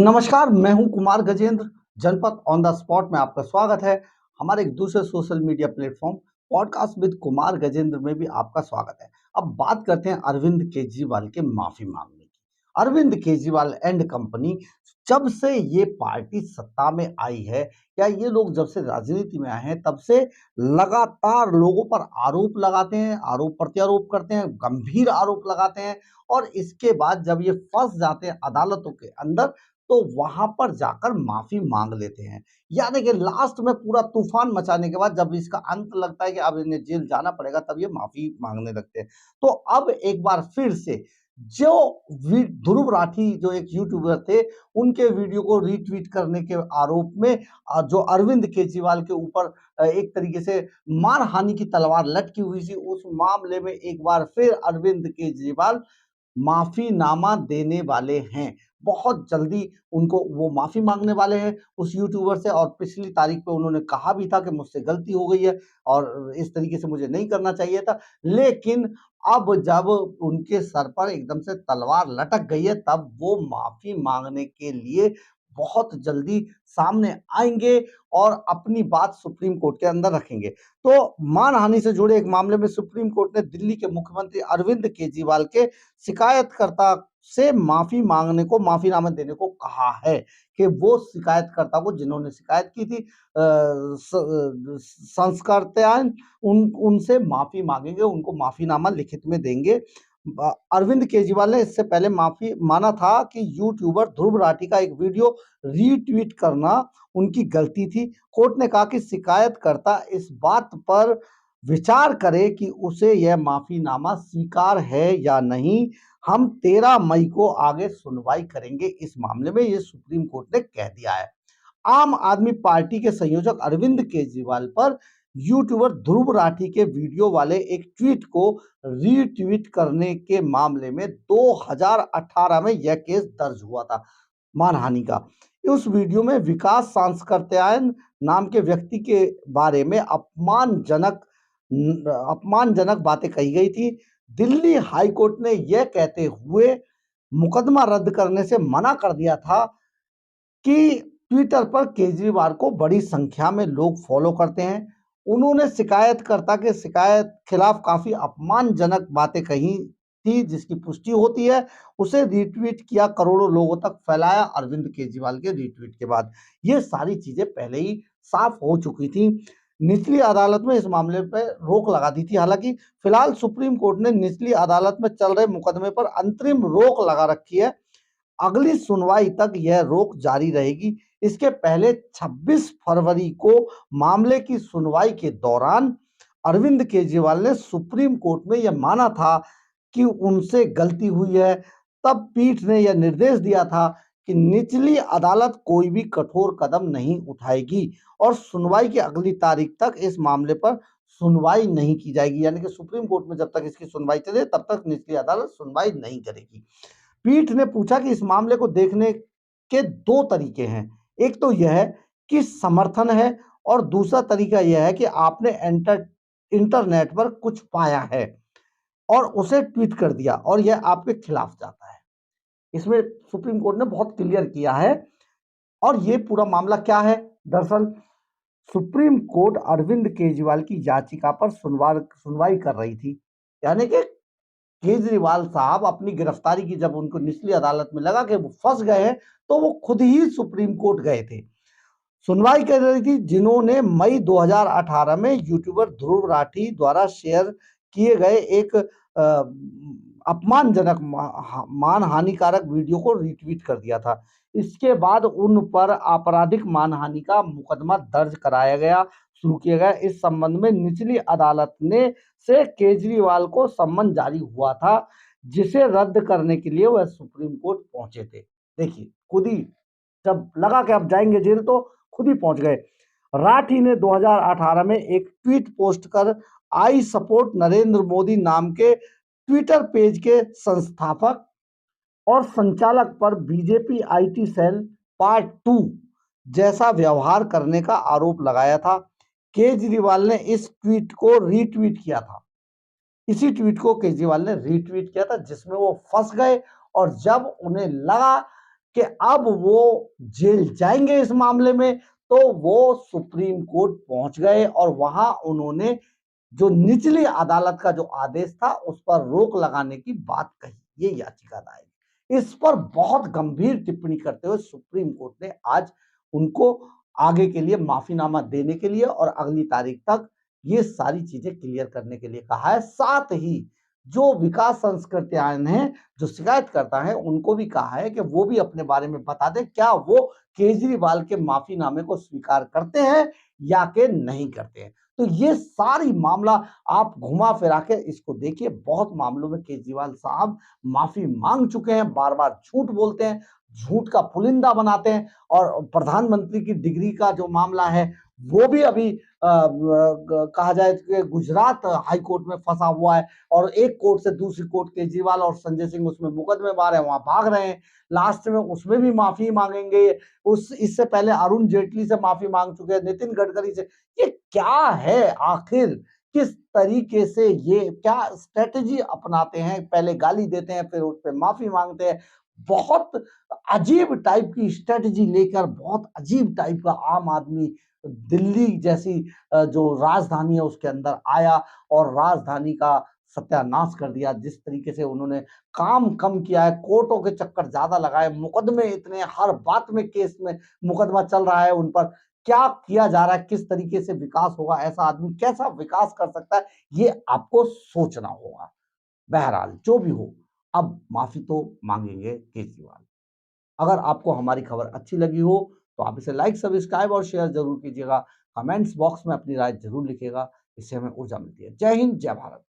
नमस्कार, मैं हूं कुमार गजेंद्र। जनपद ऑन द स्पॉट में आपका स्वागत है। हमारे एक दूसरे social media platform podcast with Kumar Gajendra में भी आपका स्वागत है। अब बात करते हैं अरविंद केजरीवाल के माफी मांगने की। अरविंद केजरीवाल एंड कंपनी, जब से ये पार्टी सत्ता में आई है या ये लोग जब से राजनीति में आए हैं, तब से लगातार लोगों पर आरोप लगाते हैं, आरोप प्रत्यारोप करते हैं, गंभीर आरोप लगाते हैं और इसके बाद जब ये फंस जाते हैं अदालतों के अंदर, तो वहां पर जाकर माफी मांग लेते हैं। यानी कि लास्ट में पूरा तूफान मचाने के बाद जब इसका अंत लगता है कि अब इन्हें जेल जाना पड़ेगा, तब ये माफी मांगने लगते हैं। तो अब एक बार फिर से जो ध्रुव राठी जो एक यूट्यूबर थे, उनके वीडियो को रीट्वीट करने के आरोप में जो अरविंद केजरीवाल के ऊपर एक तरीके से मानहानि की तलवार लटकी हुई थी, उस मामले में एक बार फिर अरविंद केजरीवाल माफीनामा देने वाले हैं। बहुत जल्दी उनको वो माफी मांगने वाले हैं उस यूट्यूबर से, और पिछली तारीख पे उन्होंने कहा भी था कि मुझसे गलती हो गई है और इस तरीके से मुझे नहीं करना चाहिए था। लेकिन अब जब उनके सर पर एकदम से तलवार लटक गई है, तब वो माफी मांगने के लिए बहुत जल्दी सामने आएंगे और अपनी बात सुप्रीम कोर्ट के अंदर रखेंगे। तो मानहानि से जुड़े एक मामले में सुप्रीम कोर्ट ने दिल्ली के मुख्यमंत्री अरविंद केजरीवाल के शिकायतकर्ता से माफी मांगने को, माफीनामा देने को कहा है कि वो शिकायतकर्ता को, जिन्होंने शिकायत की थी, संस्कर्त्यायन, उनसे माफी मांगेंगे, उनको माफीनामा लिखित में देंगे। अरविंद केजरीवाल ने इससे पहले माफी माना था कि यूट्यूबर ध्रुव राठी का एक वीडियो रीट्वीट करना उनकी गलती थी। कोर्ट ने कहा कि शिकायतकर्ता इस बात पर विचार करे कि उसे यह माफीनामा स्वीकार है या नहीं। हम 13 मई को आगे सुनवाई करेंगे इस मामले में, ये सुप्रीम कोर्ट ने कह दिया है। आम आदमी पार्टी के संयोजक अरविंद केजरीवाल पर यूट्यूबर ध्रुव राठी के वीडियो वाले एक ट्वीट को रीट्वीट करने के मामले में 2018 में यह केस दर्ज हुआ था, मानहानि का। उस वीडियो में विकास सांस्कृत्यायन नाम के व्यक्ति के बारे में अपमानजनक बातें कही गई थी। दिल्ली हाई कोर्ट ने यह कहते हुए मुकदमा रद्द करने से मना कर दिया था कि ट्विटर पर केजरीवाल को बड़ी संख्या में लोग फॉलो करते हैं। उन्होंने शिकायतकर्ता के शिकायत खिलाफ काफी अपमानजनक बातें कही थी, जिसकी पुष्टि होती है। उसे रीट्वीट किया, करोड़ों लोगों तक फैलाया अरविंद केजरीवाल के रीट्वीट के बाद। ये सारी चीजें पहले ही साफ हो चुकी थी। निचली अदालत में इस मामले पर रोक लगा दी थी। हालांकि फिलहाल सुप्रीम कोर्ट ने निचली अदालत में चल रहे मुकदमे पर अंतरिम रोक लगा रखी है। अगली सुनवाई तक यह रोक जारी रहेगी। इसके पहले 26 फरवरी को मामले की सुनवाई के दौरान अरविंद केजरीवाल ने सुप्रीम कोर्ट में यह माना था कि उनसे गलती हुई है। तब पीठ ने यह निर्देश दिया था कि निचली अदालत कोई भी कठोर कदम नहीं उठाएगी और सुनवाई की अगली तारीख तक इस मामले पर सुनवाई नहीं की जाएगी। यानी कि सुप्रीम कोर्ट में जब तक इसकी सुनवाई चले, तब तक निचली अदालत सुनवाई नहीं करेगी। पीठ ने पूछा कि इस मामले को देखने के दो तरीके हैं। एक तो यह है कि समर्थन है और दूसरा तरीका यह है कि आपने इंटरनेट पर कुछ पाया है और उसे ट्वीट कर दिया और यह आपके खिलाफ जाता है। इसमें सुप्रीम कोर्ट ने बहुत क्लियर किया है। और ये पूरा मामला क्या है? दरअसल सुप्रीम कोर्ट अरविंद केजरीवाल की याचिका पर सुनवाई कर रही थी। यानी कि केजरीवाल साहब अपनी गिरफ्तारी की, जब उनको निचली अदालत में लगा कि वो फंस गए हैं, तो वो खुद ही सुप्रीम कोर्ट गए थे। सुनवाई कर रही थी, जिन्होंने मई 2018 में यूट्यूबर ध्रुव राठी द्वारा शेयर किए गए एक अपमानजनक मानहानिकारक वीडियो को रिट्वीट कर दिया था। इसके बाद उन पर आपराधिक मानहानि का मुकदमा दर्ज कराया गया, शुरू किया गया। इस संबंध में निचली अदालत ने से केजरीवाल को सम्मन जारी हुआ था, जिसे रद्द करने के लिए वह सुप्रीम कोर्ट पहुंचे थे। देखिए, खुद ही जब लगा कि अब जाएंगे जेल, तो खुद ही पहुंच गए। राठी ने 2018 में एक ट्वीट पोस्ट कर आई सपोर्ट नरेंद्र मोदी नाम के ट्विटर पेज के संस्थापक और संचालक पर बीजेपी आईटी सेल पार्ट 2 जैसा व्यवहार करने का आरोप लगाया था। केजरीवाल ने इस ट्वीट को रीट्वीट किया था। इसी ट्वीट को केजरीवाल ने रीट्वीट किया था, जिसमें वो फंस गए और जब उन्हें लगा कि अब वो जेल जाएंगे इस मामले में, तो वो सुप्रीम कोर्ट पहुंच गए और वहां उन्होंने जो निचली अदालत का जो आदेश था उस पर रोक लगाने की बात कही। ये याचिका दायर, इस पर बहुत गंभीर टिप्पणी करते हुए सुप्रीम कोर्ट ने आज उनको आगे के लिए माफीनामा देने के लिए और अगली तारीख तक ये सारी चीजें क्लियर करने के लिए कहा है। साथ ही जो विकास संस्कृत्यायन है, जो शिकायत करता है, उनको भी कहा है कि वो भी अपने बारे में बता दें, क्या वो केजरीवाल के माफीनामे को स्वीकार करते हैं या के नहीं करते हैं। तो ये सारी मामला आप घुमा फिरा के इसको देखिए, बहुत मामलों में केजरीवाल साहब माफी मांग चुके हैं, बार बार झूठ बोलते हैं, झूठ का पुलिंदा बनाते हैं। और प्रधानमंत्री की डिग्री का जो मामला है वो भी अभी कहा जाए कि गुजरात हाई कोर्ट में फंसा हुआ है और एक कोर्ट से दूसरी कोर्ट केजरीवाल और संजय सिंह उसमें मुकदमेबाज है, वहां भाग रहे हैं। लास्ट में उसमें भी माफी मांगेंगे। उस इससे पहले अरुण जेटली से माफी मांग चुके हैं, नितिन गडकरी से। ये क्या है आखिर? किस तरीके से ये क्या स्ट्रेटेजी अपनाते हैं? पहले गाली देते हैं, फिर उस पे माफी मांगते हैं। बहुत अजीब टाइप की स्ट्रेटेजी लेकर बहुत अजीब टाइप का आम आदमी दिल्ली जैसी जो राजधानी है उसके अंदर आया और राजधानी का सत्यानाश कर दिया। जिस तरीके से उन्होंने काम कम किया है, कोर्टों के चक्कर ज्यादा लगाए, मुकदमे इतने, हर बात में केस में मुकदमा चल रहा है उन पर। क्या किया जा रहा है, किस तरीके से विकास होगा, ऐसा आदमी कैसा विकास कर सकता है, ये आपको सोचना होगा। बहरहाल जो भी हो, अब माफी तो मांगेंगे केजरीवाल। अगर आपको हमारी खबर अच्छी लगी हो तो आप इसे लाइक, सब्सक्राइब और शेयर जरूर कीजिएगा। कमेंट्स बॉक्स में अपनी राय जरूर लिखिएगा, इससे हमें ऊर्जा मिलती है। जय हिंद, जय भारत।